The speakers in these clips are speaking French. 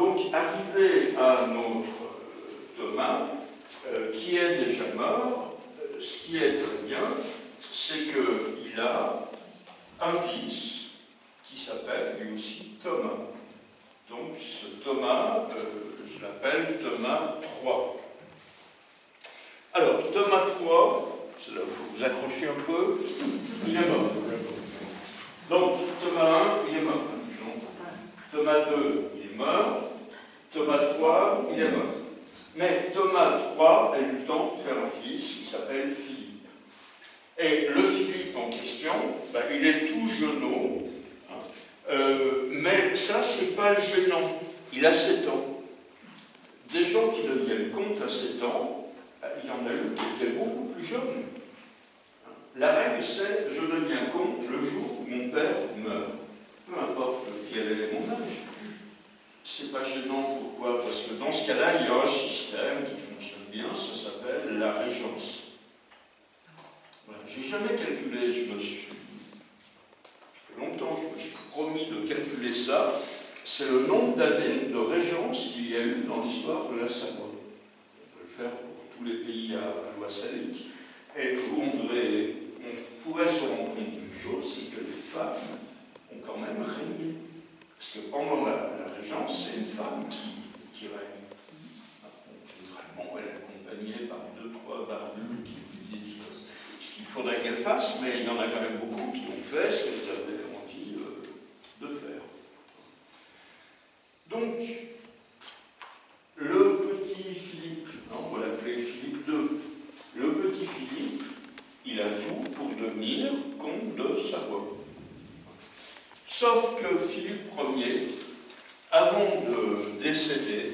Donc, arrivé à notre Thomas, qui est déjà mort, ce qui est très bien, c'est qu'il a un fils qui s'appelle lui aussi Thomas. Donc, ce Thomas, je l'appelle Thomas III. Alors, Thomas III, c'est là où il faut vous accrocher un peu, il est mort. Donc, Thomas I, il est mort. Thomas II, il est mort. Thomas III, il est mort. Mais Thomas III a eu le temps de faire un fils qui s'appelle Philippe. Et le Philippe en question, il est tout jeuneau, mais ça, c'est pas gênant. Il a 7 ans. Des gens qui deviennent comtes à 7 ans, il y en a eu qui étaient beaucoup plus jeunes. La règle, c'est je deviens comte le jour où mon père meurt. Peu importe quel est mon âge. C'est pas gênant, pourquoi? Parce que dans ce cas-là, il y a un système qui fonctionne bien, ça s'appelle la régence. Voilà. J'ai jamais calculé, ça fait longtemps que je me suis promis de calculer ça. C'est le nombre d'années de régence qu'il y a eu dans l'histoire de la Savoie. On peut le faire pour tous les pays à loi salique. Et on pourrait se rendre compte d'une chose, c'est que les femmes ont quand même régné. Parce que pendant la régence, c'est une femme qui règne. Généralement, elle est accompagnée par 2-3 barbus qui lui disent ce qu'il faudrait qu'elle fasse, mais il y en a quand même beaucoup qui ont fait ce qu'elles avaient envie de faire. Donc, le petit Philippe, on va l'appeler Philippe II, le petit Philippe, il a tout pour devenir comte de Savoie. Sauf que Philippe Ier, avant de décéder,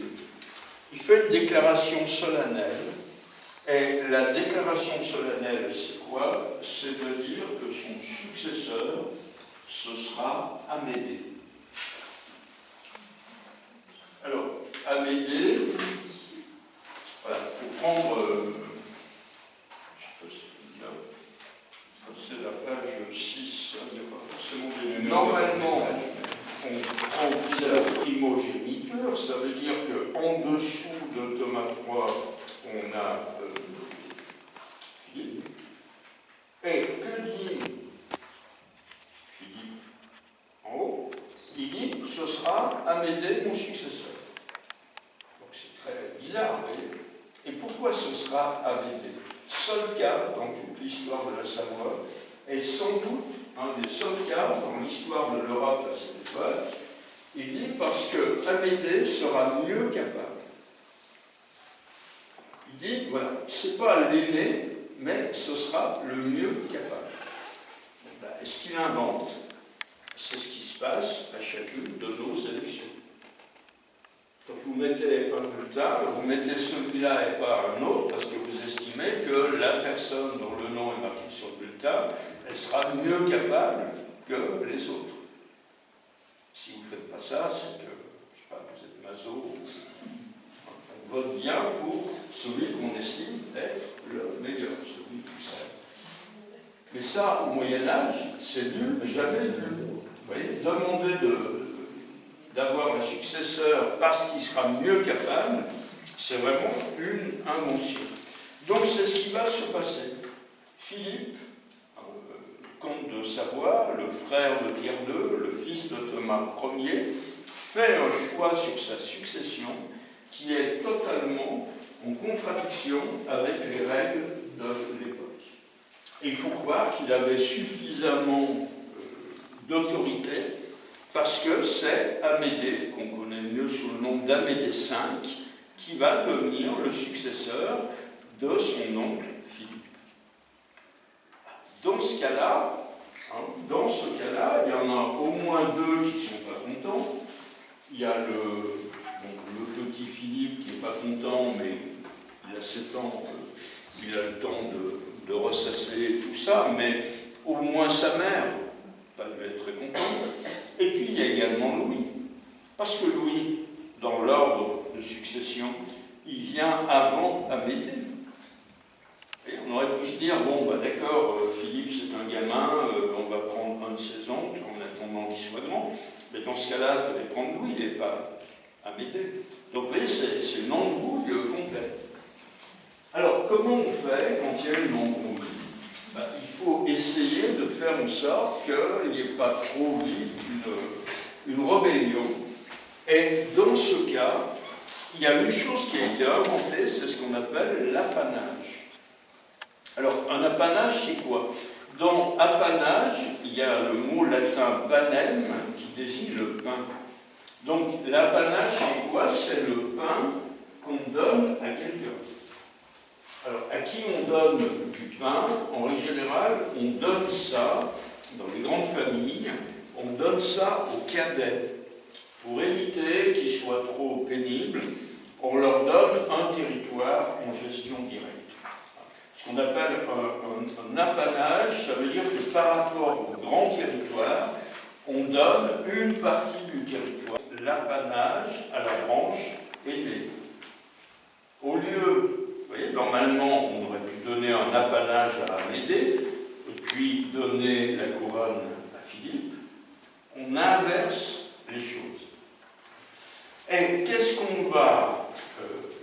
il fait une déclaration solennelle. Et la déclaration solennelle, c'est quoi? C'est de dire que son successeur, ce sera Amédée. Alors, Amédée, voilà, il faut prendre, je sais pas si c'est bien, c'est la page 6, il n'y a pas forcément des... Normalement, on prend la primogéniture, ça veut dire qu'en dessous de Thomas III, on a Philippe. Et que dit Philippe en haut? Il dit que ce sera Amédée, mon successeur. Donc c'est très bizarre, vous voyez. Et pourquoi ce sera Amédée? Seul cas dans toute l'histoire de la Savoie, et sans doute un des seuls cas dans l'histoire de l'Europe à cette époque. Il dit parce que Amédée sera mieux capable. Il dit, voilà, c'est pas l'aîné, mais ce sera le mieux capable. Et ce qu'il invente, c'est ce qui se passe à chacune de nos élections. Quand vous mettez un bulletin, vous mettez celui-là et pas un autre, parce que vous estimez que la personne dont le nom est marqué sur le bulletin, elle sera mieux capable que les autres. Si vous ne faites pas ça, c'est que, je ne sais pas, vous êtes maso, on vote bien pour celui qu'on estime être le meilleur, celui plus sage. Mais ça, au Moyen-Âge, c'est nul, jamais nul. Vous voyez, demander d'avoir un successeur parce qu'il sera mieux capable, c'est vraiment une invention. Donc c'est ce qui va se passer. Philippe, comte de Savoie, le frère de Pierre II, le fils de Thomas Ier, fait un choix sur sa succession qui est totalement en contradiction avec les règles de l'époque. Et il faut croire qu'il avait suffisamment d'autorité parce que c'est Amédée, qu'on connaît mieux sous le nom d'Amédée V, qui va devenir le successeur de son oncle Philippe. Dans ce cas-là, il y en a au moins deux qui ne sont pas contents. Il y a le petit Philippe qui n'est pas content, mais il a 7 ans, il a le temps de ressasser tout ça, mais au moins sa mère va être très contente. Et puis il y a également Louis, parce que Louis, dans l'ordre de succession, il vient avant Amédée. Et on aurait pu se dire, bon, d'accord, Philippe c'est un gamin, on va prendre un de ses oncles en attendant qu'il soit grand, mais dans ce cas-là, il fallait prendre Louis et pas Amédée. Donc vous voyez, c'est une embrouille complète. Alors, comment on fait quand il y a une embrouille? Il faut essayer de faire en sorte qu'il n'y ait pas trop vite une rébellion. Et dans ce cas, il y a une chose qui a été inventée, c'est ce qu'on appelle l'apanage. Alors, un apanage, c'est quoi? Dans apanage, il y a le mot latin panem qui désigne le pain. Donc, l'apanage, c'est quoi? C'est le pain qu'on donne à quelqu'un. Alors, à qui on donne du pain? En règle générale, on donne ça, dans les grandes familles, on donne ça aux cadets. Pour éviter qu'ils soient trop pénibles, on leur donne un territoire en gestion directe. Ce qu'on appelle un apanage, ça veut dire que par rapport au grand territoire, on donne une partie du territoire. L'apanage à la branche aînée. Au lieu, vous voyez, normalement, on aurait pu donner un apanage à Amédée, et puis donner la couronne à Philippe. On inverse les choses. Et qu'est-ce qu'on va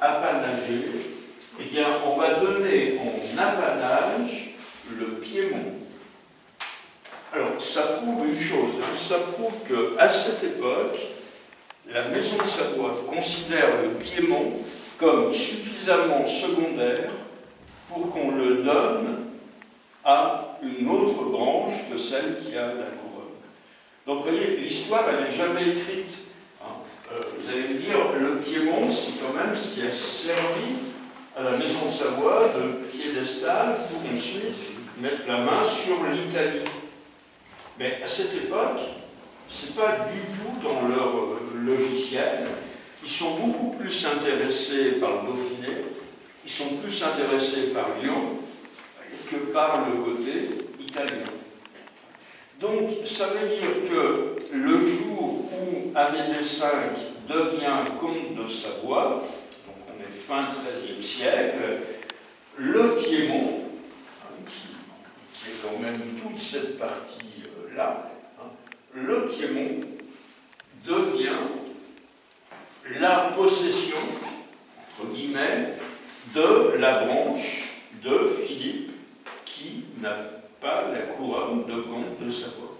apanager? Eh bien, on va donner en apanage le Piémont. Alors, ça prouve une chose, ça prouve qu'à cette époque, la Maison de Savoie considère le Piémont comme suffisamment secondaire pour qu'on le donne à une autre branche que celle qui a la couronne. Donc, vous voyez, l'histoire, elle n'est jamais écrite. Vous allez me dire, le Piémont, c'est quand même ce qui a servi à la Maison de Savoie de piédestal pour ensuite mettre la main sur l'Italie. Mais à cette époque, ce n'est pas du tout dans leur logiciel. Ils sont beaucoup plus intéressés par le Dauphiné, ils sont plus intéressés par Lyon que par le côté italien. Donc, ça veut dire que le jour où Amédée V devient comte de Savoie, donc on est fin XIIIe siècle, le Piémont, qui est quand même toute cette partie-là, le Piémont devient la possession, entre guillemets, de la branche de Philippe qui n'a pas la couronne de comte de Savoie.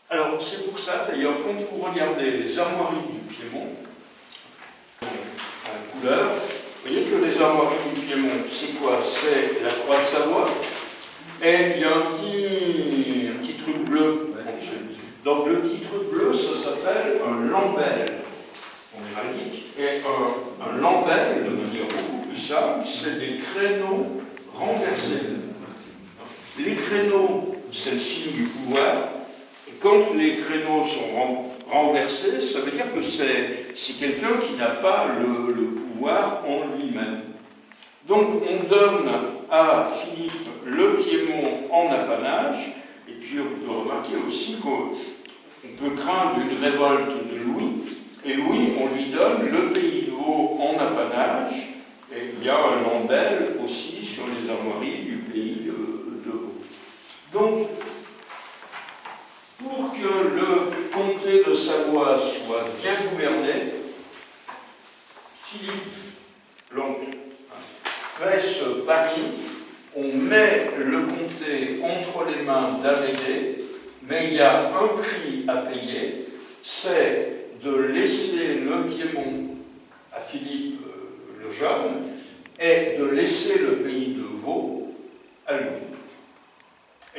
Alors, c'est pour ça, d'ailleurs, quand vous regardez les armoiries du Piémont, en couleur, vous voyez que les armoiries du Piémont, c'est quoi? C'est la croix de Savoie, et il y a un petit truc bleu. Donc, le petit truc bleu, ça s'appelle un lambel, en héraldique, et un lambel, de manière beaucoup plus simple, c'est des créneaux renversés. Les créneaux, c'est le signe du pouvoir. Et quand les créneaux sont renversés, ça veut dire que c'est quelqu'un qui n'a pas le pouvoir en lui-même. Donc on donne à Philippe le Piémont en apanage, et puis on peut remarquer aussi qu'on peut craindre une révolte de Louis, et Louis, on lui donne le pays de Vaud en apanage, et il y a un lambel aussi sur les armoiries du pays de Vaud. Donc, pour que le comté de Savoie soit bien gouverné, Philippe, l'oncle, fait ce pari, on met le comté entre les mains d'Amédée, mais il y a un prix à payer, c'est de laisser le Piémont à Philippe le Jeune et de laisser le pays de Vaud à lui.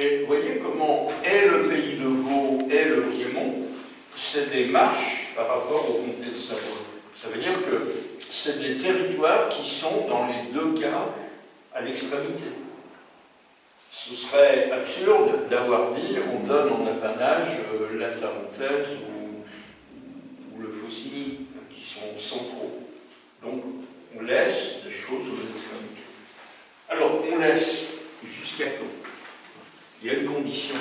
Et vous voyez comment est le pays de Vaud et le Piémont, c'est des marches par rapport au comté de Savoie. Ça veut dire que c'est des territoires qui sont dans les deux cas à l'extrémité. Ce serait absurde d'avoir dit on donne en apanage la Tarentaise ou le Faucigny, qui sont centraux. Donc on laisse des choses aux extrémités. Alors on laisse jusqu'à quand? Il y a une condition,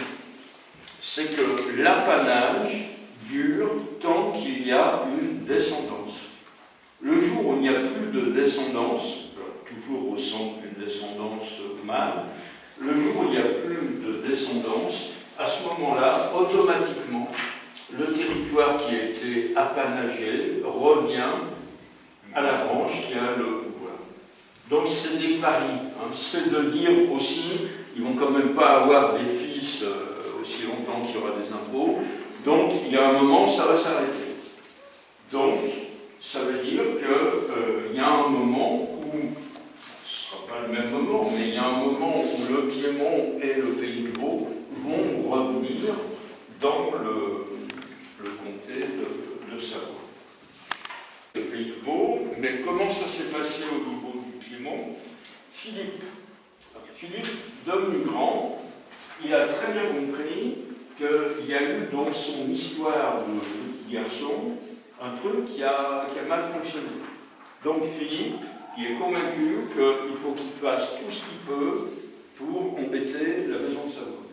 c'est que l'apanage dure tant qu'il y a une descendance. Le jour où il n'y a plus de descendance, toujours au centre d'une descendance mâle, le jour où il n'y a plus de descendance, à ce moment-là, automatiquement, le territoire territoire qui a été apanagé revient à la branche qui a le pouvoir. Donc c'est des paris, hein. C'est de dire aussi, ils ne vont quand même pas avoir des fils aussi longtemps qu'il y aura des impôts, donc il y a un moment, ça va s'arrêter. Donc, ça veut dire qu'il y a un moment où, ce ne sera pas le même moment, mais il y a un moment où le Piémont et le Pays de Vaud vont revenir dans le comté de Savoie. Le Pays de Vaud, mais comment ça s'est passé au niveau du Piémont? Philippe, devenu grand, il a très bien compris qu'il y a eu dans son histoire de petit garçon un truc qui a mal fonctionné. Donc Philippe, il est convaincu qu'il faut qu'il fasse tout ce qu'il peut pour embêter la maison de Savoie.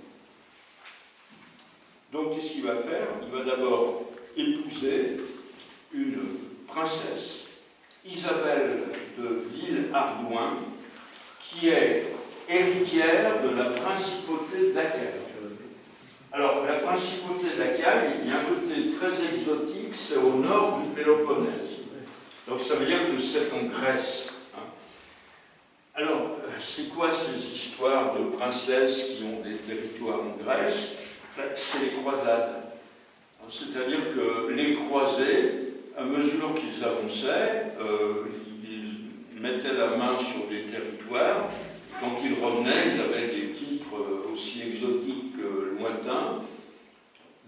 Donc qu'est-ce qu'il va faire? Il va d'abord épouser une princesse, Isabelle de Villehardouin, qui est héritière de la principauté d'Achaïe. Alors, la principauté d'Achaïe, il y a un côté très exotique, c'est au nord du Péloponnèse. Donc ça veut dire que c'est en Grèce. Hein. Alors, c'est quoi ces histoires de princesses qui ont des territoires en Grèce? C'est les croisades. C'est-à-dire que les croisés, à mesure qu'ils avançaient, ils mettaient la main sur des territoires. Quand ils revenaient, ils avaient des titres aussi exotiques que lointains,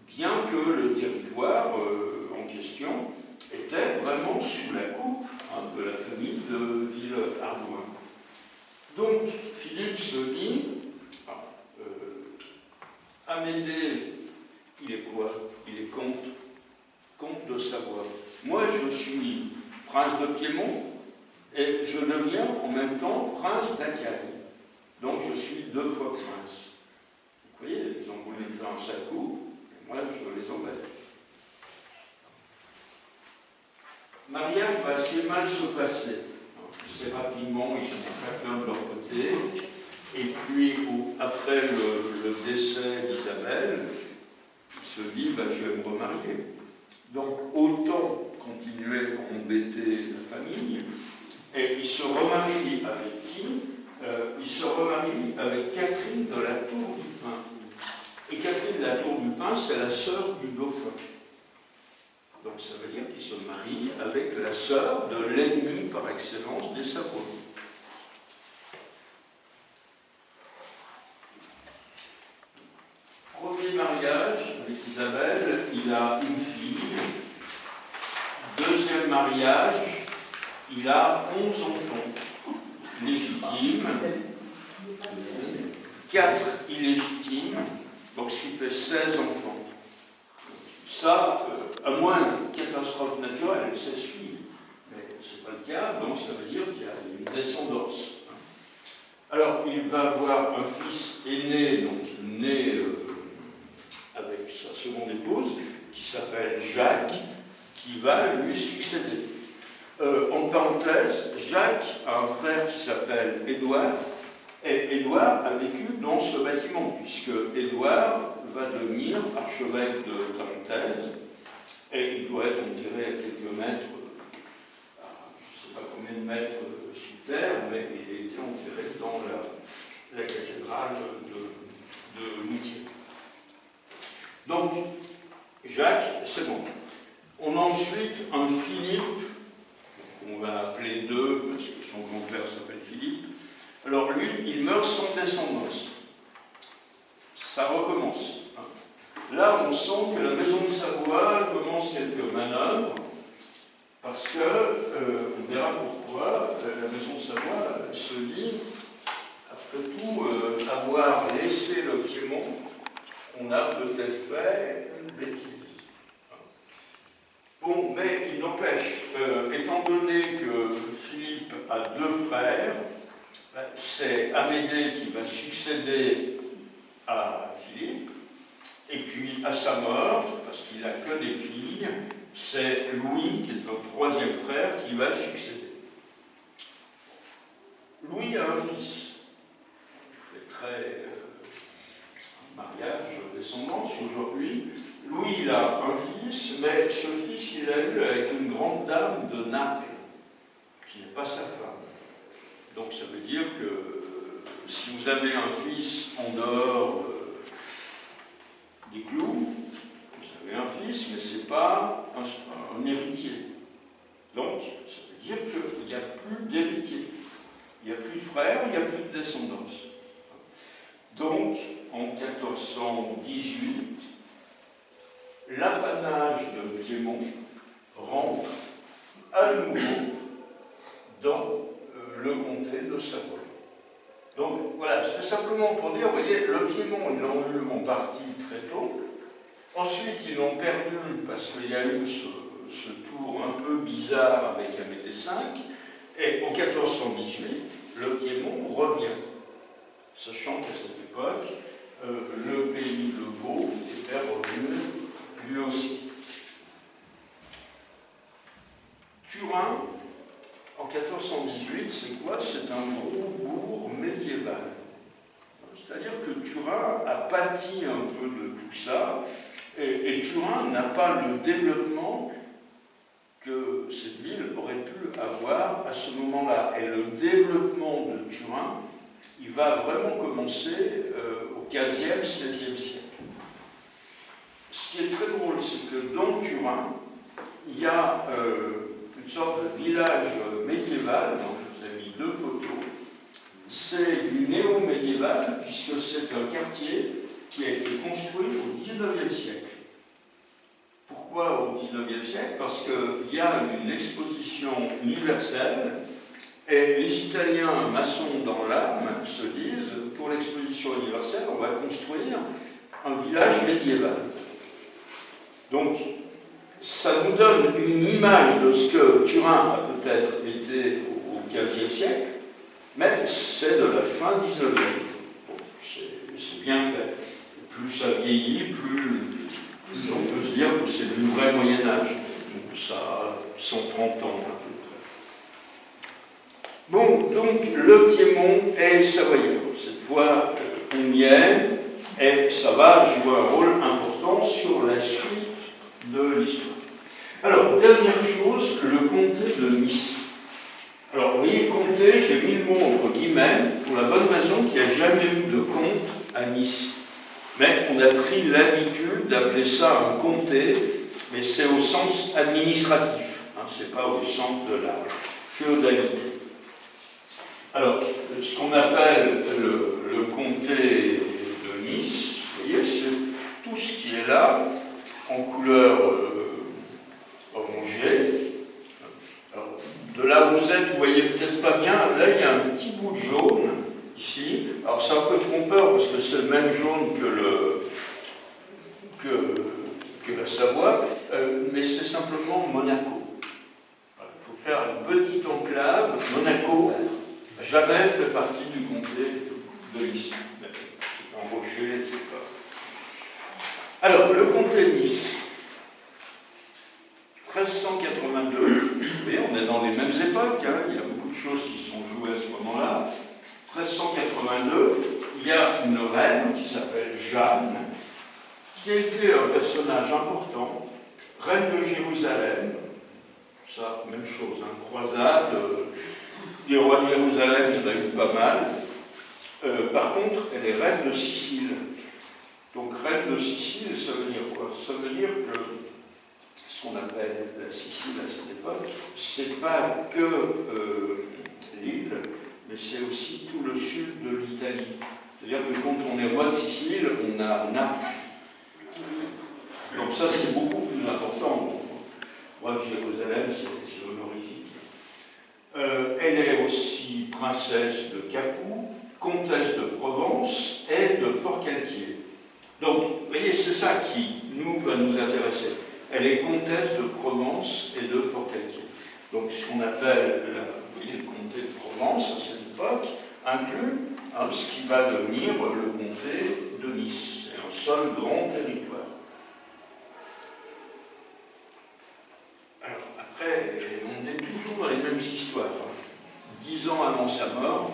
bien que le territoire en question était vraiment sous la coupe de la famille de Villehardouin. Donc, Philippe se dit, Amédée, il est quoi? Il est comte de Savoie. Moi, je suis prince de Piémont et je deviens en même temps prince d'Achaïe. Donc, je suis 2 fois prince. Vous voyez, ils ont voulu me faire un sale coup, et moi, je les embête. Mariage va assez mal se passer. Assez rapidement, ils sont chacun de leur côté. Et puis, après le décès d'Isabelle, il se dit, je vais me remarier. Donc, autant continuer à embêter la famille. Et il se remarie avec qui? Il se remarie avec Catherine de la Tour du Pin. Et Catherine de la Tour du Pin, c'est la sœur du dauphin. Donc ça veut dire qu'il se marie avec la sœur de l'ennemi par excellence des Savoie. Premier mariage avec Isabelle, il a une fille. Deuxième mariage, il a 11 enfants légitimes, 4 illégitimes, donc ce qui fait 16 enfants. Ça, à moins de catastrophe naturelle, ça suit. Mais ce n'est pas le cas, donc ça veut dire qu'il y a une descendance. Alors, il va avoir un fils aîné, donc né avec sa seconde épouse, qui s'appelle Jacques, qui va lui succéder. En parenthèse, Jacques a un frère qui s'appelle Édouard, et Édouard a vécu dans ce bâtiment, puisque Édouard va devenir archevêque de Tarentaise, et il doit être enterré à quelques mètres, je ne sais pas combien de mètres sous terre, mais il a été enterré dans la cathédrale de Moutier. Donc, Jacques, c'est bon. On a ensuite un Philippe, qu'on va appeler II, parce que son grand-père s'appelle Philippe. Alors lui, il meurt sans descendance. Ça recommence. Là, on sent que la maison de Savoie commence quelques manœuvres, parce que, on verra pourquoi, la maison de Savoie se dit, après tout, avoir laissé le Piémont, on a peut-être fait une bêtise. Bon, mais il n'empêche, étant donné que Philippe a 2 frères, c'est Amédée qui va succéder à Philippe, et puis à sa mort, parce qu'il n'a que des filles, c'est Louis, qui est un 3e frère, qui va succéder. Louis a un fils. C'est très mariage, descendance aujourd'hui. Louis, il a un fils, mais ce fils, il l'a eu avec une grande dame de Naples, qui n'est pas sa femme. Donc ça veut dire que si vous avez un fils en dehors des clous, vous avez un fils, mais ce n'est pas un héritier. Donc ça veut dire qu'il n'y a plus d'héritier. Il n'y a plus de frères, il n'y a plus de descendance. Donc, en 1418, l'apanage de Piémont rentre à nouveau dans le comté de Savoie. Donc voilà, c'était simplement pour dire, vous voyez, le Piémont, ils l'ont eu en partie très tôt. Ensuite, ils l'ont perdu parce qu'il y a eu ce tour un peu bizarre avec la MT5. Et en 1418, le Piémont revient, sachant qu'à cette époque, le pays de Vaud était revenu lui aussi. Turin, en 1418, c'est quoi? C'est un gros bourg médiéval. C'est-à-dire que Turin a pâti un peu de tout ça, et Turin n'a pas le développement que cette ville aurait pu avoir à ce moment-là. Et le développement de Turin, il va vraiment commencer au XVe, XVIe siècle. Ce qui est très drôle, c'est que dans Turin, il y a une sorte de village médiéval, dont je vous ai mis deux photos. C'est du néo-médiéval, puisque c'est un quartier qui a été construit au XIXe siècle. Pourquoi au XIXe siècle? Parce qu'il y a une exposition universelle et les Italiens maçons dans l'âme se disent, pour l'exposition universelle, on va construire un village médiéval. Donc, ça nous donne une image de ce que Turin a peut-être été au XVe siècle, mais c'est de la fin XIXe. Bon, c'est bien fait. Plus ça vieillit, plus on peut se dire que c'est du vrai Moyen-Âge. Donc ça a 130 ans à peu près. Bon, donc le Piémont est savoyard. Cette fois, on y est, et ça va jouer un rôle important sur la suite de l'histoire. Alors, dernière chose, le comté de Nice. Alors, vous voyez, comté, j'ai mis le mot entre guillemets, pour la bonne raison qu'il n'y a jamais eu de comte à Nice. Mais on a pris l'habitude d'appeler ça un comté, mais c'est au sens administratif, hein, c'est pas au sens de la féodalité. Alors, ce qu'on appelle le comté de Nice, vous voyez, c'est tout ce qui est là, en couleur orangée. Alors, de là où vous êtes, vous voyez peut-être pas bien, là il y a un petit bout de jaune, ici. Alors c'est un peu trompeur parce que c'est le même jaune que la Savoie, mais c'est simplement Monaco. Il faut faire une petite enclave. Monaco n'a jamais fait partie du comté de Nice. C'est un rocher, etc. Alors, le comté de Nice. 1382, vous voyez, on est dans les mêmes époques, hein, il y a beaucoup de choses qui sont jouées à ce moment-là. 1382, il y a une reine qui s'appelle Jeanne, qui a été un personnage important, reine de Jérusalem, ça, même chose, hein, croisade, les rois de Jérusalem, il y en a eu pas mal. Par contre, elle est reine de Sicile. Donc, reine de Sicile, ça veut dire quoi? Ça veut dire que ce qu'on appelle la Sicile à cette époque, c'est pas que l'île, mais c'est aussi tout le sud de l'Italie. C'est-à-dire que quand on est roi de Sicile, on a Naples. Donc ça, c'est beaucoup plus important. Roi de Jérusalem, c'est honorifique. Elle est aussi princesse de Capoue, comtesse de Provence et de Forcalquier. Donc, vous voyez, c'est ça qui va nous intéresser. Elle est comtesse de Provence et de Forcalquier. Donc, ce qu'on appelle le comté de Provence à cette époque inclut ce qui va devenir le comté de Nice. C'est un seul grand territoire. Alors, après, on est toujours dans les mêmes histoires. 10 ans avant sa mort,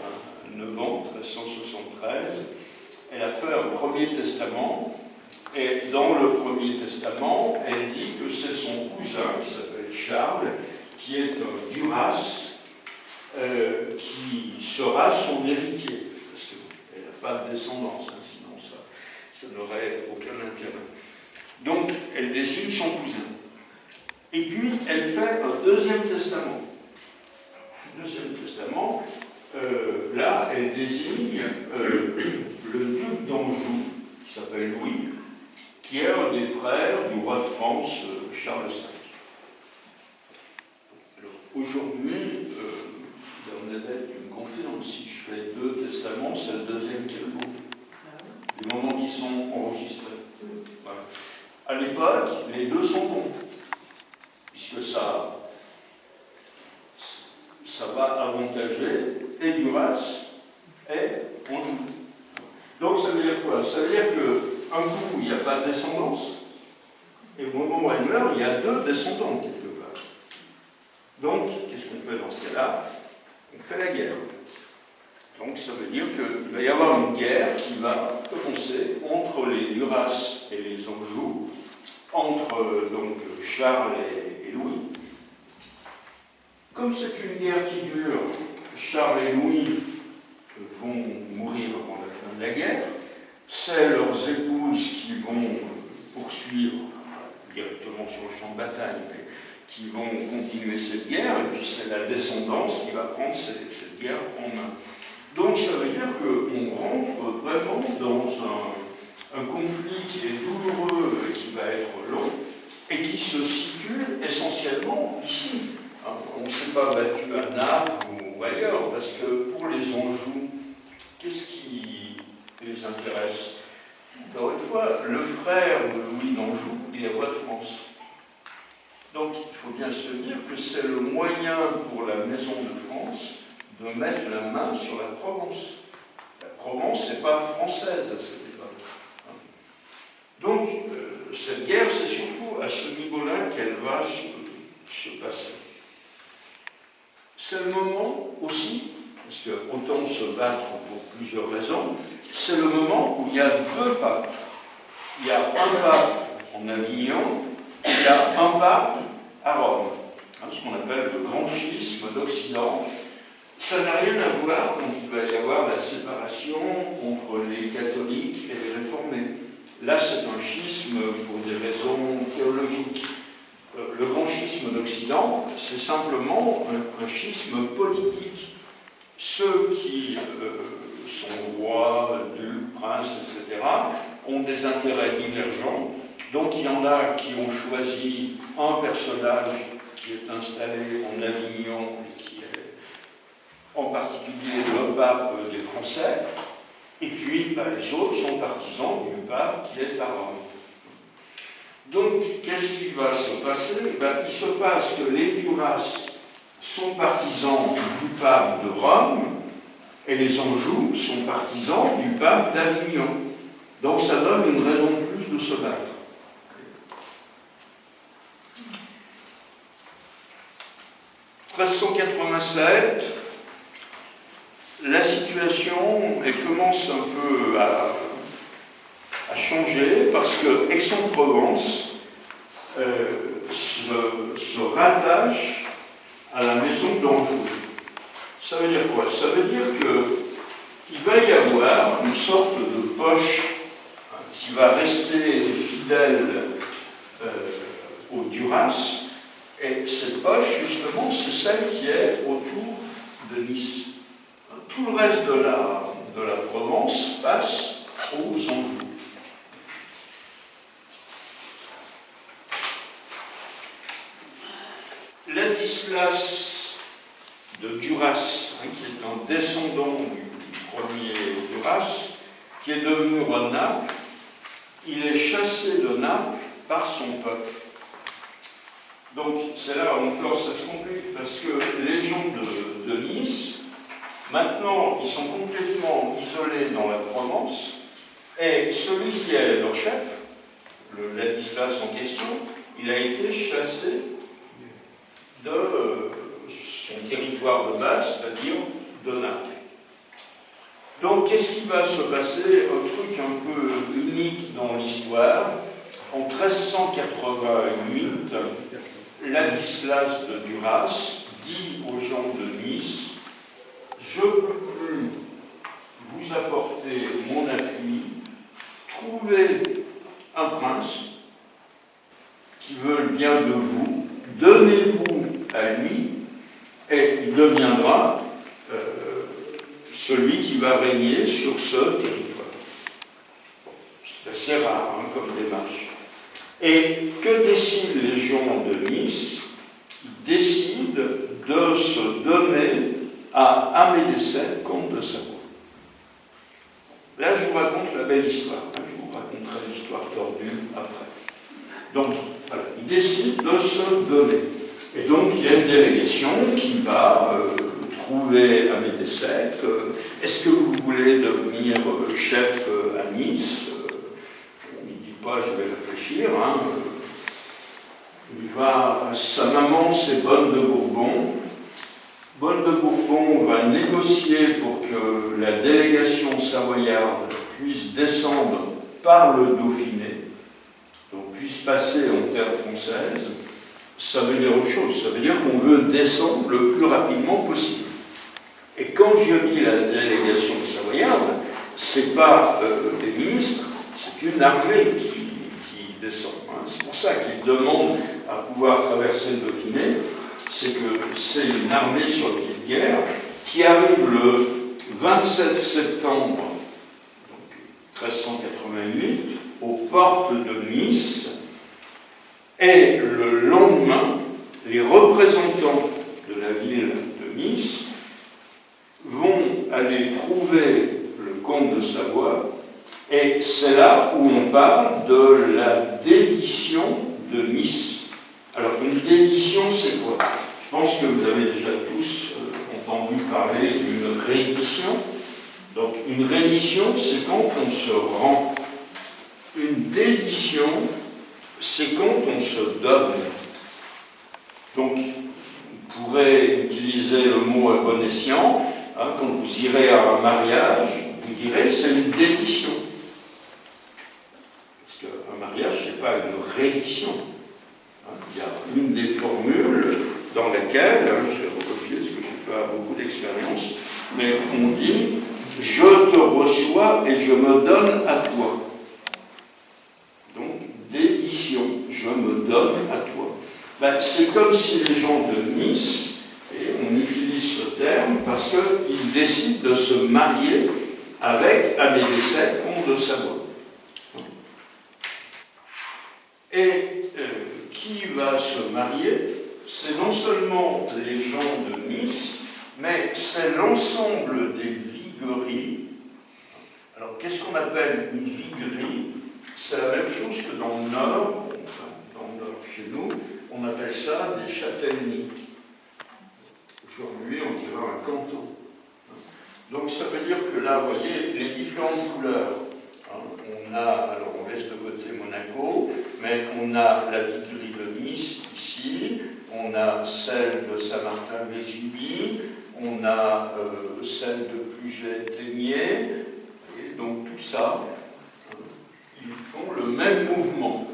9 ans, 1373, elle a fait un premier testament Et dans le Premier Testament, elle dit que c'est son cousin, qui s'appelle Charles, qui est un Duras, qui sera son héritier. Parce qu'elle n'a pas de descendance, hein, sinon ça n'aurait aucun intérêt. Donc, elle désigne son cousin. Et puis, elle fait un deuxième testament. Deuxième testament, là, elle désigne le duc d'Anjou, qui s'appelle Louis, qui est un des frères du roi de France, Charles V. Alors, aujourd'hui, on est une confidence. Si je fais deux testaments, c'est le deuxième qui est le bon. Les moments qui sont enregistrés. Voilà. À l'époque, les deux sont bons, puisque ça va avantager et Duras et Anjou. Donc ça veut dire quoi? Ça veut dire qu'un coup, il n'y a pas de descendance, et au moment où elle meurt, il y a deux descendants quelque part. Donc, qu'est-ce qu'on fait dans ce cas-là? On fait la guerre. Donc ça veut dire qu'il va y avoir une guerre qui va commencer entre les Duras et les Anjou, entre donc Charles et Louis. Comme c'est une guerre qui dure, Charles et Louis vont mourir avant la fin de la guerre, c'est leurs épouses qui vont poursuivre directement sur le champ de bataille, mais qui vont continuer cette guerre, et puis c'est la descendance qui va prendre cette guerre en main. Donc ça veut dire qu'on rentre vraiment dans un conflit qui est douloureux et qui va être long, et qui se situe essentiellement ici. On ne s'est pas battu à Naples ou ailleurs, parce que pour les Anjou, qu'est-ce qui les intéresse? Encore une fois, le frère de Louis d'Anjou, il est roi de France. Donc il faut bien se dire que c'est le moyen pour la maison de France de mettre la main sur la Provence. La Provence n'est pas française à cette époque. Donc cette guerre, c'est surtout à ce niveau-là qu'elle va se passer. C'est le moment aussi, parce que autant se battre pour plusieurs raisons, c'est le moment où il y a deux papes. Il y a un pape en Avignon, il y a un pape à Rome, ce qu'on appelle le grand schisme d'Occident. Ça n'a rien à voir quand il va y avoir la séparation entre les catholiques et les réformés. Là, c'est un schisme pour des raisons théologiques. Le grand schisme d'Occident, c'est simplement un schisme politique. Ceux qui sont rois, ducs, princes, etc., ont des intérêts divergents. Donc il y en a qui ont choisi un personnage qui est installé en Avignon et qui est en particulier le pape des Français, et puis les autres sont partisans du pape qui est à Rome. Donc, qu'est-ce qui va se passer? Il se passe que les Duras sont partisans du pape de Rome, et les Anjou sont partisans du pape d'Avignon. Donc ça donne une raison de plus de se battre. En 1387, la situation elle commence un peu à changer parce que Aix-en-Provence se rattache à la maison d'Anjou. Ça veut dire quoi? Ça veut dire qu'il va y avoir une sorte de poche qui va rester fidèle aux Duras, et cette poche, justement, c'est celle qui est autour de Nice. Tout le reste de la Provence passe aux Anjou. Ladislas de Duras, qui est un descendant du premier Duras, qui est devenu roi de Naples, il est chassé de Naples par son peuple. Donc c'est là où encore ça se complique, parce que les gens de Nice, maintenant, ils sont complètement isolés dans la Provence, et celui qui est leur chef, le Ladislas en question, il a été chassé de son territoire de base, c'est-à-dire de Naples. Donc, qu'est-ce qui va se passer? Un truc un peu unique dans l'histoire. En 1388, Ladislas de Duras dit aux gens de Nice: je peux plus vous apporter mon appui, trouvez un prince qui veut le bien de vous, donnez-vous à lui, et il deviendra celui qui va régner sur ce territoire. C'est assez rare comme démarche. Et que décident les gens de Nice? Ils décident de se donner à Amédée VII, comte de Savoie. Là, je vous raconte la belle histoire. Je vous raconterai l'histoire tordue après. Donc, voilà, ils décident de se donner. Et donc, il y a une délégation qui va trouver Amédée VII. Est-ce que vous voulez devenir chef à Nice? Il ne dit pas, je vais réfléchir. Sa maman, c'est Bonne de Bourbon. Bonne de Bourbon va négocier pour que la délégation savoyarde puisse descendre par le Dauphiné, donc puisse passer en terre française. Ça veut dire autre chose, ça veut dire qu'on veut descendre le plus rapidement possible. Et quand je dis la délégation savoyarde, c'est pas des ministres, c'est une armée qui descend. C'est pour ça qu'ils demandent à pouvoir traverser le Dauphiné, c'est que c'est une armée sur le pied de guerre qui arrive le 27 septembre donc 1388 aux portes de Nice, et le lendemain, les représentants de la ville de Nice vont aller trouver le comte de Savoie, et c'est là où on parle de la dédition de Nice. Alors, une dédition, c'est quoi? Je pense que vous avez déjà tous entendu parler d'une réédition. Donc, une réédition, c'est quand on se rend. Une dédition, c'est quand on se donne. Donc, vous pourrez utiliser le mot à bon escient. Quand vous irez à un mariage, vous direz c'est une dédition. Parce qu'un mariage, ce n'est pas une réédition. Il y a une des formules dans laquelle, je vais recopier parce que je n'ai pas beaucoup d'expérience, mais on dit « je te reçois et je me donne à toi ». Donc, dédition, je me donne à toi. C'est comme si les gens de Nice, et on utilise ce terme parce qu'ils décident de se marier avec Amédée VII, comte de Savoie. Et qui va se marier? C'est non seulement les gens de Nice, mais c'est l'ensemble des vigueries. Alors, qu'est-ce qu'on appelle une viguerie? C'est la même chose que dans le Nord, chez nous, on appelle ça des châtellenies. Aujourd'hui, on dirait un canton. Donc, ça veut dire que là, vous voyez, les différentes couleurs. Alors on laisse de côté Monaco, mais on a la viguerie de Nice ici, on a celle de Saint-Martin-Vésubie, on a celle de Puget-Ténier, et donc tout ça, ils font le même mouvement.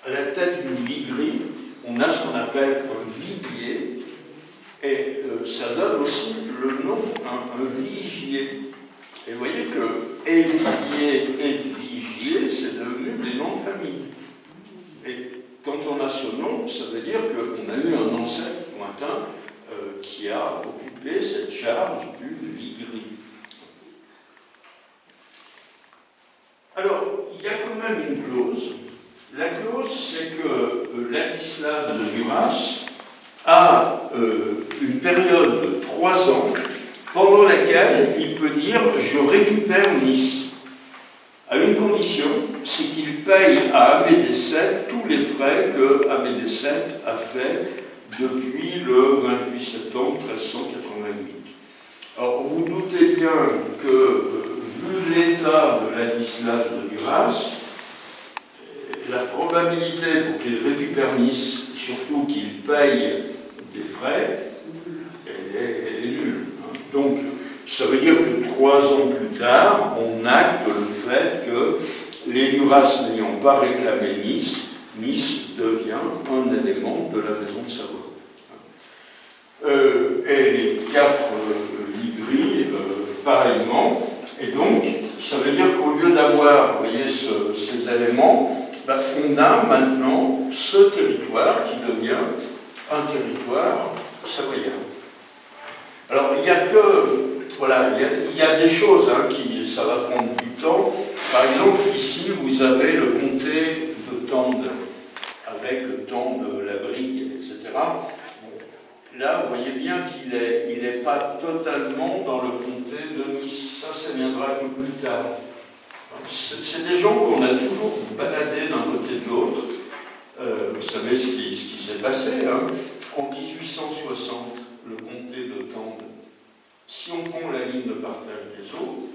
À la tête d'une viguerie, on a ce qu'on appelle un viguier, et ça donne aussi le nom, un vigier. Et vous voyez que Évigier et Vigier, c'est devenu des noms de famille. Et quand on a ce nom, ça veut dire qu'on a eu un ancêtre lointain qui a occupé cette charge du viguerie. Alors, il y a quand même une clause. La clause, c'est que Ladislas de Duras a une période de 3 ans pendant laquelle il peut dire « je récupère Nice ». À une condition, c'est qu'il paye à Amédée VII tous les frais que Amédée VII a fait depuis le 28 septembre 1388. Alors, vous doutez bien que, vu l'état de Ladislas de Duras, la probabilité pour qu'il récupère Nice, surtout qu'il paye des frais, elle est nulle. Donc, ça veut dire que 3 ans plus tard, on acte le fait que les Duras n'ayant pas réclamé Nice, Nice devient un élément de la maison de Savoie. Et les 4 Libris, pareillement. Et donc, ça veut dire qu'au lieu d'avoir, vous voyez, ces éléments, ben, on a maintenant ce territoire qui devient un territoire savoyard. Alors, il n'y a que, voilà, il y a des choses ça va prendre du temps. Par exemple, ici, vous avez le comté de Tende, avec le Tende, la Brigue, etc. Là, vous voyez bien qu'il n'est pas totalement dans le comté de Nice. Ça viendra un peu plus tard. C'est des gens qu'on a toujours baladés d'un côté de l'autre. Vous savez ce qui s'est passé. En 1860, le comté de Tende, si on prend la ligne de partage des eaux,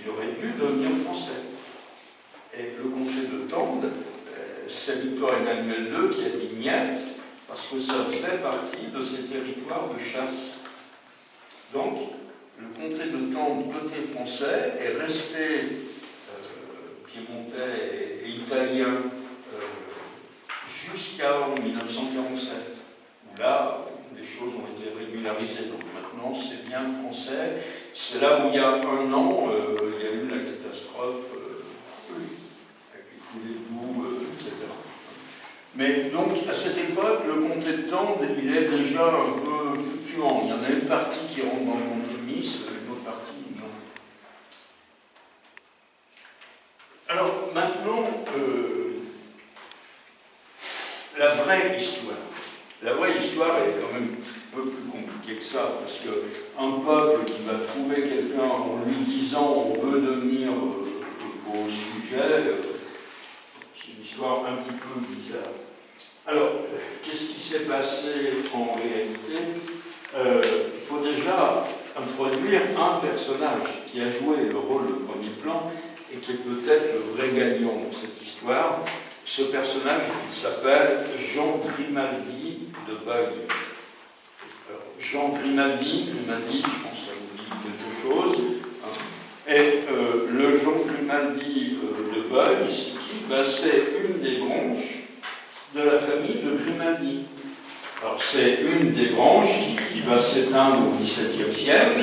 il aurait dû devenir français. Et le comté de Tende, c'est Victor-Emmanuel II qui a dit niet, parce que ça faisait partie de ces territoires de chasse. Donc, le comté de Tende, côté français, est resté piémontais et italien jusqu'à 1947, où là, les choses ont été régularisées. Donc maintenant, c'est bien français. C'est là où il y a 1 an, il y a eu la catastrophe avec les coulées d'eau, etc. Mais donc, à cette époque, le comté de Tende, il est déjà un peu fluctuant. Il y en a une partie qui rentre dans le comté de Nice, une autre partie, non. Alors, maintenant, la vraie histoire. La vraie histoire, elle est quand même un peu plus compliquée que ça, parce qu'un peuple qui va trouver quelqu'un en lui disant on veut devenir vos sujets, c'est une histoire un petit peu bizarre. Alors, qu'est-ce qui s'est passé en réalité? Il faut déjà introduire un personnage qui a joué le rôle de premier plan et qui est peut-être le vrai gagnant de cette histoire. Ce personnage, il s'appelle Jean Grimaldi de Beuil. Jean Grimaldi, je pense que ça vous dit quelque chose. Et le Jean Grimaldi de Beuil, c'est qui? Ben, c'est une des branches de la famille de Grimaldi. Alors c'est une des branches qui va s'éteindre au XVIIe siècle,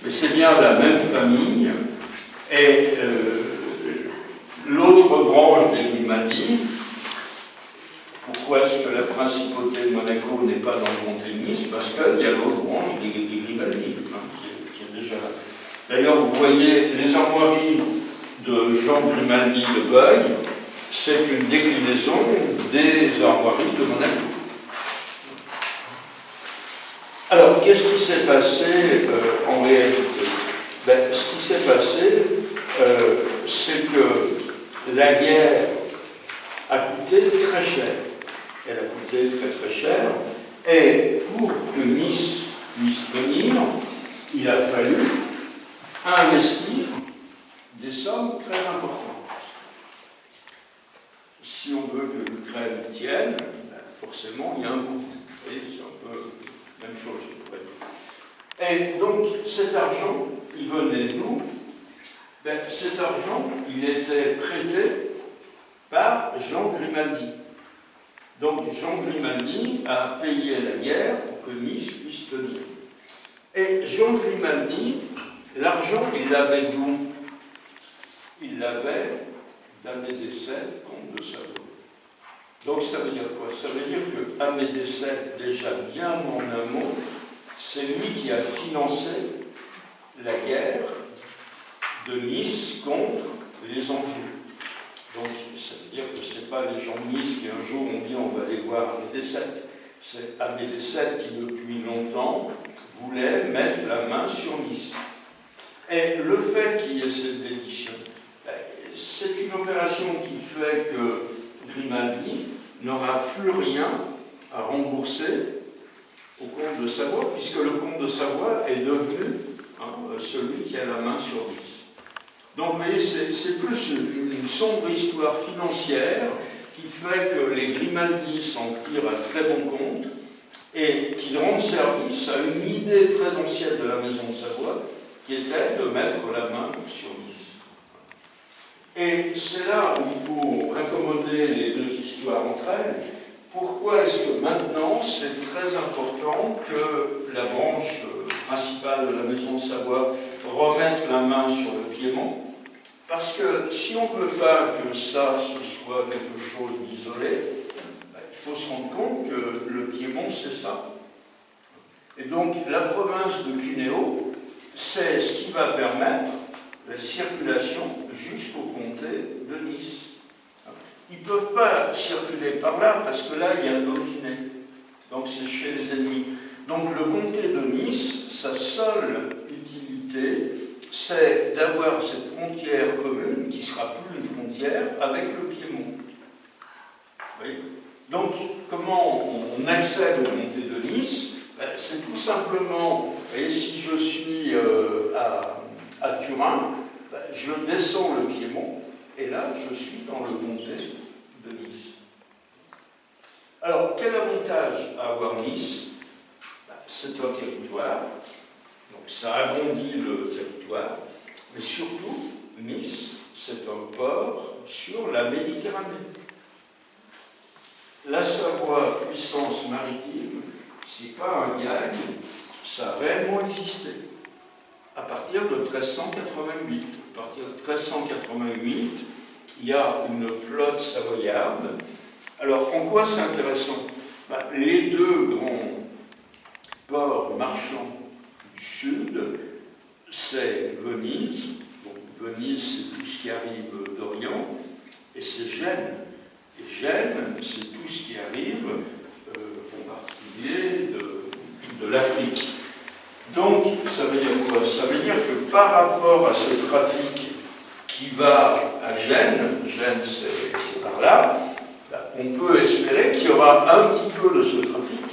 mais c'est bien la même famille. Et l'autre branche des Grimaldi, pourquoi est-ce que la principauté de Monaco n'est pas dans le comté de Nice? Parce qu'il y a l'autre branche des Grimaldi, qui est déjà là. D'ailleurs, vous voyez les armoiries de Jean Grimaldi de Beuil, c'est une déclinaison des armoiries de Monaco. Alors, qu'est-ce qui s'est passé en réalité? Ben, ce qui s'est passé, c'est que la guerre a coûté très cher. Elle a coûté très très cher. Et pour que Nice puisse tenir, il a fallu investir des sommes très importantes. Si on veut que l'Ukraine tienne, ben forcément il y a un coût. Vous voyez, c'est un peu la même chose. Et donc cet argent, il venait d'où? Ben, cet argent, il était prêté par Jean Grimaldi. Donc Jean Grimaldi a payé la guerre pour que Nice puisse tenir. Et Jean Grimaldi, l'argent, il l'avait d'où? Il l'avait d'Amédée VII, comte de Savoie. Donc ça veut dire quoi? Ça veut dire que Amédée VII, déjà bien en amont, c'est lui qui a financé la guerre de Nice contre les Anjou. Donc ça veut dire que ce n'est pas les gens de Nice qui un jour ont dit on va aller voir Amédée VII. C'est Amédée VII qui depuis longtemps voulait mettre la main sur Nice. Et le fait qu'il y ait cette dédition, c'est une opération qui fait que Grimaldi n'aura plus rien à rembourser au comte de Savoie, puisque le comte de Savoie est devenu celui qui a la main sur Nice. Donc vous voyez, c'est plus une sombre histoire financière qui fait que les Grimaldi s'en tirent à très bon compte et qui rendent service à une idée très ancienne de la maison de Savoie, qui était de mettre la main sur Nice. Et c'est là où il faut accommoder les deux histoires entre elles. Pourquoi est-ce que maintenant c'est très important que la branche principale de la Maison de Savoie remette la main sur le Piémont? Parce que si on ne veut pas que ça ce soit quelque chose d'isolé, il faut se rendre compte que le Piémont c'est ça. Et donc la province de Cuneo, c'est ce qui va permettre la circulation jusqu'au comté de Nice. Ils ne peuvent pas circuler par là parce que là il y a le Dauphiné. Donc c'est chez les ennemis. Donc le comté de Nice, sa seule utilité, c'est d'avoir cette frontière commune qui ne sera plus une frontière avec le Piémont. Vous voyez ? Donc comment on accède au comté de Nice? C'est tout simplement, et si je suis à Turin, je descends le Piémont et là je suis dans le comté de Nice. Alors quel avantage à avoir Nice? C'est un territoire, donc ça agrandit le territoire, mais surtout Nice c'est un port sur la Méditerranée. La Savoie, puissance maritime, c'est pas un gag, ça a réellement existé. À partir de 1388. À partir de 1388, il y a une flotte savoyarde. Alors, en quoi c'est intéressant? Les deux grands ports marchands du sud, c'est Venise. Donc, Venise, c'est tout ce qui arrive d'Orient, et c'est Gênes. Et Gênes, c'est tout ce qui arrive, en particulier, de l'Afrique. Donc, ça veut dire quoi? Ça veut dire que par rapport à ce trafic qui va à Gênes, Gênes c'est par là, on peut espérer qu'il y aura un petit peu de ce trafic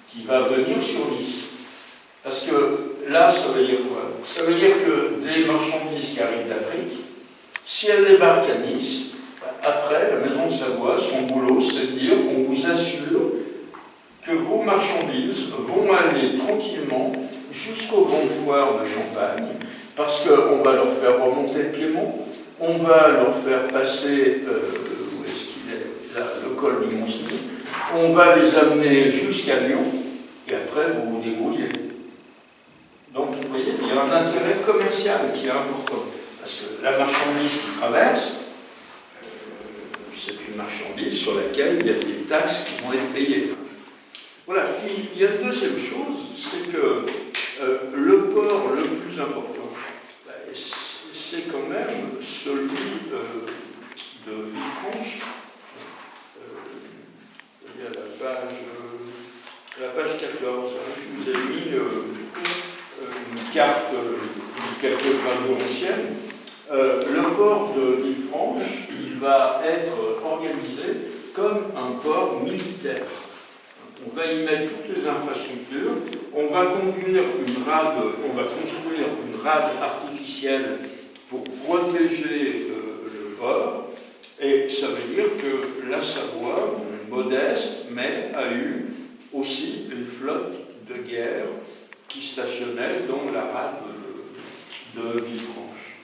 qui va venir sur Nice. Parce que là, ça veut dire quoi? Ça veut dire que des marchandises qui arrivent d'Afrique, si elles débarquent à Nice, après, la Maison de Savoie, son boulot, c'est de dire on vous assure que vos marchandises vont aller tranquillement jusqu'au Grand Foire de Champagne, parce qu'on va leur faire remonter le Piémont, on va leur faire passer, où est-ce qu'il est, là, le col du Mont-Cenis, on va les amener jusqu'à Lyon, et après vous vous débrouillez. Donc vous voyez, il y a un intérêt commercial qui est important, parce que la marchandise qui traverse, c'est une marchandise sur laquelle il y a des taxes qui vont être payées. Voilà, puis il y a une deuxième chose, c'est que le port le plus important, c'est quand même celui de Villefranche. Il y a la page 14, je vous ai mis une carte de quelques gravures anciennes. Le port de Villefranche, il va être organisé comme un port militaire. On va y mettre toutes les infrastructures, on va construire une rade artificielle pour protéger le port, et ça veut dire que la Savoie, modeste, mais a eu aussi une flotte de guerre qui stationnait dans la rade de Villefranche.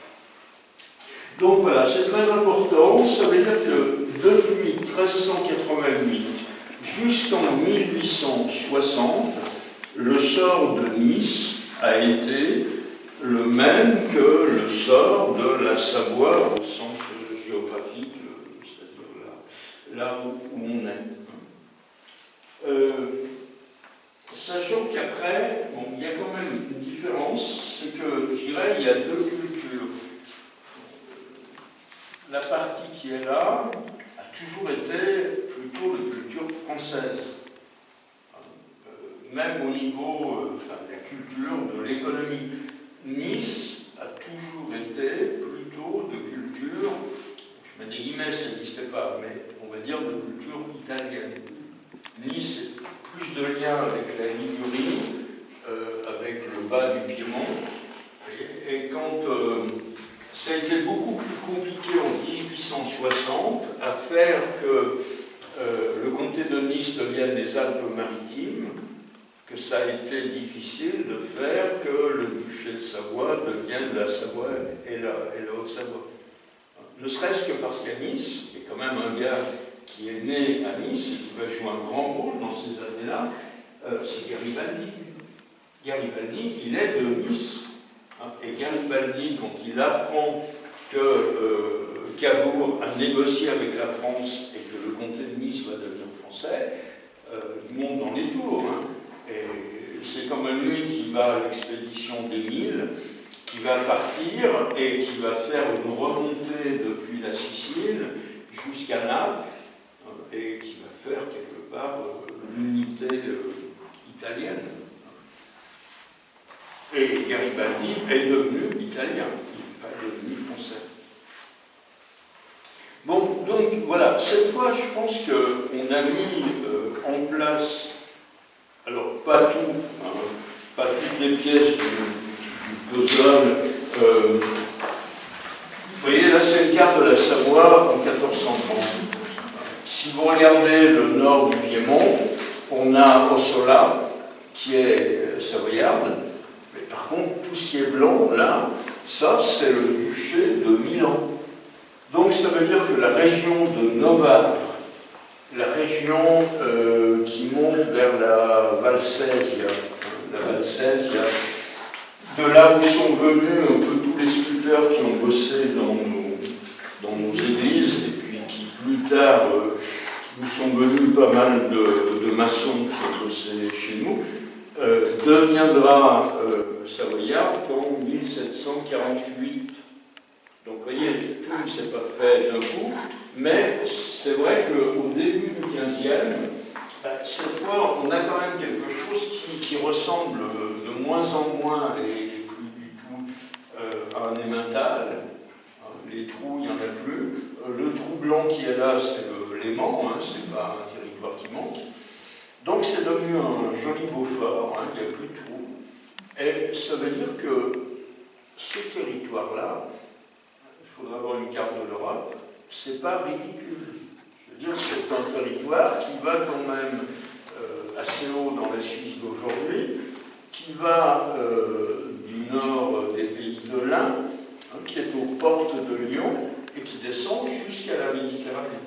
Donc voilà, c'est très important, ça veut dire que depuis 1388 jusqu'en 1860, le sort de Nice a été le même que le sort de la Savoie au sens géographique, c'est-à-dire là où on est. Sachant qu'après, bon, il y a quand même une différence, c'est que, je dirais, il y a deux cultures. La partie qui est là a toujours été plutôt de culture française. Même au niveau de la culture, de l'économie. Nice a toujours été plutôt de culture, je mets des guillemets, ça n'existait pas, mais on va dire de culture italienne. Nice a plus de liens avec la Ligurie, avec le bas du Piémont, et quand ça a été beaucoup plus compliqué en 1860 à faire que le comté de Nice devienne des Alpes-Maritimes, que ça a été difficile de faire que le duché de Savoie devienne la Savoie et la Haute-Savoie. Ne serait-ce que parce qu'à Nice, il y a quand même un gars qui est né à Nice et qui va jouer un grand rôle dans ces années-là, c'est Garibaldi. Garibaldi, il est de Nice. Et Garibaldi, quand il apprend que Cavour a négocié avec la France et que le comté de Nice va devenir français, il monte dans les tours. Et c'est comme lui qui va à l'expédition d'Émile, qui va partir et qui va faire une remontée depuis la Sicile jusqu'à Naples et qui va faire quelque part l'unité italienne. Et Garibaldi est devenu italien, il n'est pas devenu français. Bon, donc voilà, cette fois je pense qu'on a mis en place, alors pas tout, pas toutes les pièces du puzzle. Vous voyez, là c'est une carte de la Savoie en 1430. Si vous regardez le nord du Piémont, on a Ossola, qui est savoyarde, mais par contre, tout ce qui est blanc, là, ça c'est le duché de Milan. Donc ça veut dire que la région de Novare, la région qui monte vers la Valsesia, de là où sont venus un peu tous les sculpteurs qui ont bossé dans nos églises, et puis qui plus tard nous sont venus pas mal de maçons qui ont bossé chez nous, deviendra savoyarde qu'en 1748. Donc vous voyez, tout ne s'est pas fait d'un coup, mais c'est vrai qu'au début du XVe, cette fois, on a quand même quelque chose qui ressemble de moins en moins, et plus du tout, à un emmental. Les trous, il n'y en a plus. Le trou blanc qui est là, c'est le Léman, c'est pas un territoire qui manque. Donc c'est devenu un joli beau fort, il n'y a plus de trous. Et ça veut dire que ce territoire-là, il faudra avoir une carte de l'Europe, c'est pas ridicule. Je veux dire, c'est un territoire qui va quand même assez haut dans la Suisse d'aujourd'hui, qui va du nord des pays de l'Ain, qui est aux portes de Lyon, et qui descend jusqu'à la Méditerranée.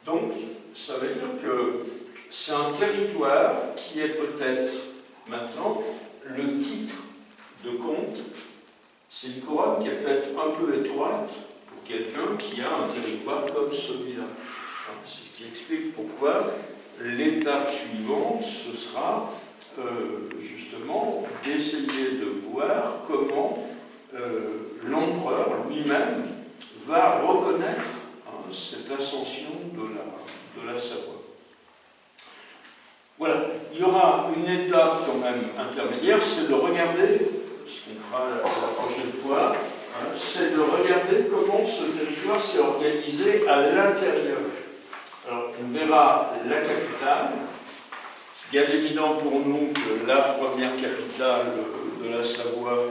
Donc, ça veut dire que c'est un territoire qui est peut-être maintenant le titre de comte. C'est une couronne qui est peut-être un peu étroite pour quelqu'un qui a un territoire comme celui-là. C'est ce qui explique pourquoi l'étape suivante, ce sera justement d'essayer de voir comment l'empereur lui-même va reconnaître cette ascension de la Savoie. Voilà, il y aura une étape quand même intermédiaire, c'est de regarder, ce qu'on fera la prochaine fois, c'est de regarder comment ce territoire s'est organisé à l'intérieur. Alors, on verra la capitale. C'est bien évident pour nous que la première capitale de la Savoie,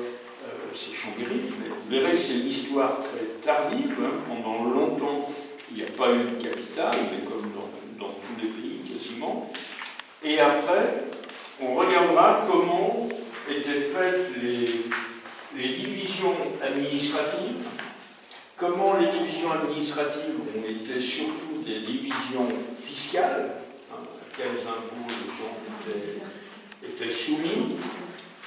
c'est Chambéry, mais vous verrez que c'est une histoire très tardive. Pendant longtemps, il n'y a pas eu de capitale, mais comme dans tous les pays quasiment. Et après, on regardera comment étaient faites les divisions administratives, comment les divisions administratives ont été surtout des divisions fiscales, à quels impôts les gens étaient soumis.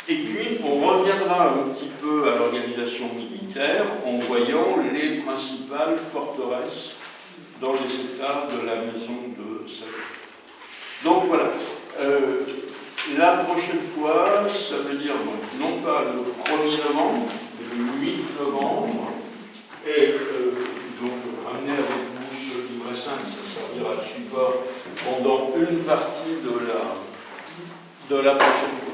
Et puis, on reviendra un petit peu à l'organisation militaire en voyant les principales forteresses dans les secteurs de la maison de Savoie. Donc voilà. La prochaine fois, ça veut dire non pas le 1er novembre, mais le 8 novembre. Et donc, ramener avec vous ce livre saint, ça servira de support pendant une partie de la prochaine fois.